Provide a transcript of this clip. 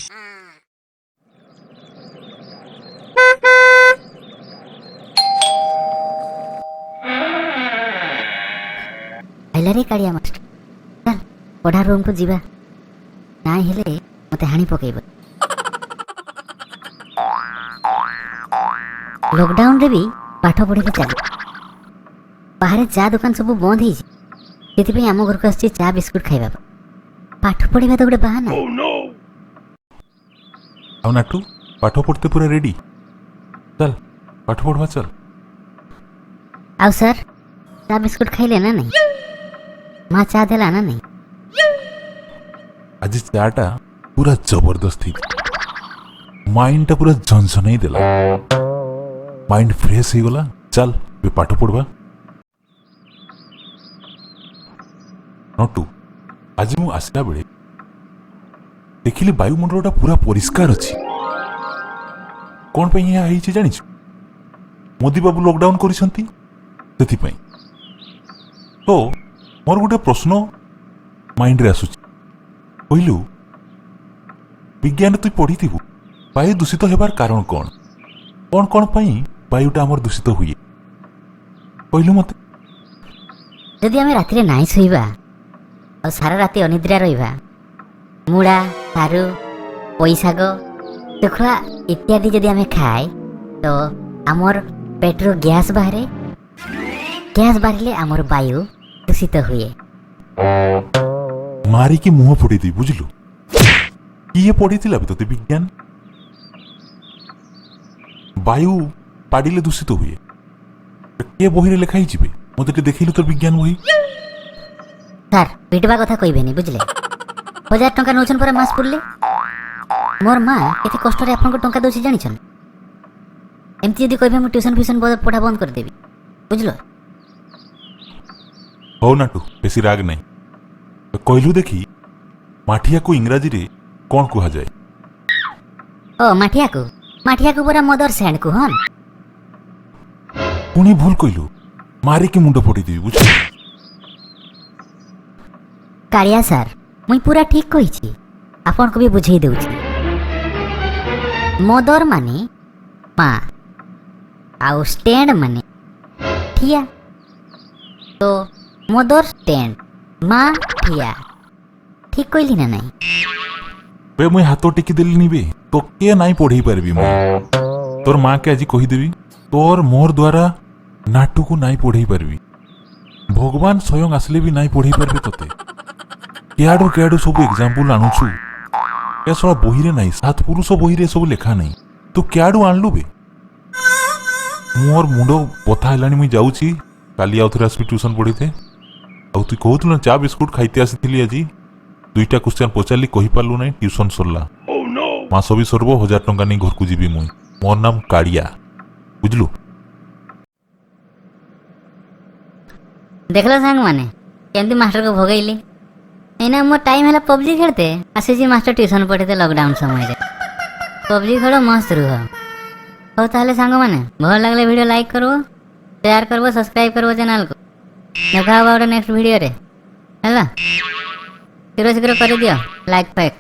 रे कालिया मास्टर चल पढ़ा रूम को जीवा ना हेले मते हाणी पकेइब। लॉकडाउन रे भी पाठ पढ़ी के चल बाहर चा दुकान सब बंद ही से आम घर को आसी चा बिस्कुट खाइबा पाठ पढ़ा तो गोटे बहाना। आओ नाटू पाठ पढ़ते पूरा रेडी चल पाठ पढ़वा चल। आओ सर चा बिस्कुट खाइले ना नहीं माँ चा देला ना नहीं। आज चाटा पूरा जबरदस्त थी माइंड टा पूरा झनझन ही देला माइंड फ्रेश ही गला। चल बे पाठ पढ़वा। नटू आज मु आसला बेले देखिली वायुमंडलटा पूरा परिष्कार अच्छी कौन पे यहाँ है जानिछु मोदी बाबू लॉकडाउन करिसंती सेथिपई। तो मोर गोटे प्रश्न माइंड रे आसुची कहलु विज्ञान तु पढ़ी वायु दूषित हेबार कारण कौन कौन कौन पई वायुटा हमर दूषित हुए कहलु मते। जदि आमे राति नाई सोइबा और सारा राति अनिद्रा रहिबा मुड़ा सारू पोई शाग चोखा इत्यादि जदि आमे खाए तो आमर पेट्रो गैस बाहरे आमर वायु दूषित हुए। मारी की मुह फोड़ी दी बुझलु किए पढ़ी थिला तते विज्ञान वायु पाडिले दूषित हुए के बही रे लिखाई जिबे मते देखिलु तो विज्ञान बही। सर पिटवा कथा कहबेनी बुझले 1000 टंका नौछन पर मास पुरले मोर माँ केते कष्ट रे आपन को टंका दोसी जानिछन एमती यदि कहबे मु ट्यूशन फ्यूशन पढ़ा बंद कर देबी बुझलो। हो नाटू बेसी राग नहीं तो कहलु देखी माठिया को इंग्राजी रे कौन कहा जाए। ओ माठिया को पूरा मदर सैंड को हन पुणी भूल कहलु मारी की मुंड फोड़ी देबी बुझ। कालिया सर मुई पूरा ठीक कहिछि आपन को भी बुझेई देउछि मदर माने माँ आउ स्टैंड माने ठिया तो मदर स्टैंड माँ ठिया ठीक कहली ना नहीं। बे मुई हाथ टेकी देली बे तो के नाई पढ़ी पारबी मु तोर माँ के आज कहीदेवी तोर मोर द्वारा नाटू को नाई पढ़ी पारबी भगवान स्वयं आसले भी नाई पढ़ी पारबे तोते केआडू सब एग्जांपल आणुछु ए सला बही रे नाही सात पुरुष बही रे सब लेखा नहीं तू केआडू आणलु बे मोर मुंड बथा हेलानी मुई जाउची काली आउथरे आसबी ट्यूशन पढ़ी थे आ तू कहतु ना चा बिस्कुट खाइते आसीथिली आज दुईटा क्वेश्चन पचारली कहि पारलु नाही ट्यूशन सरला मास भी सरबो 1000 टंका नहीं घर को जीवी मुई मोर नाम कालिया बुझलु। देखलो सांग माने केमती मास्टर को भगैली एना मोर टाइम हैला पबजी खेलते आसे जी मास्टर ट्यूशन पढ़ते लॉकडाउन समय रे पबजी खेलो मस्त रुह। हो ताले सांग माने भल लागले वीडियो लाइक करबो शेयर करबो सब्सक्राइब करबो चैनल को देखा नेक्स्ट वीडियो रे हैला शीघ्र कर दियो लाइक पैक।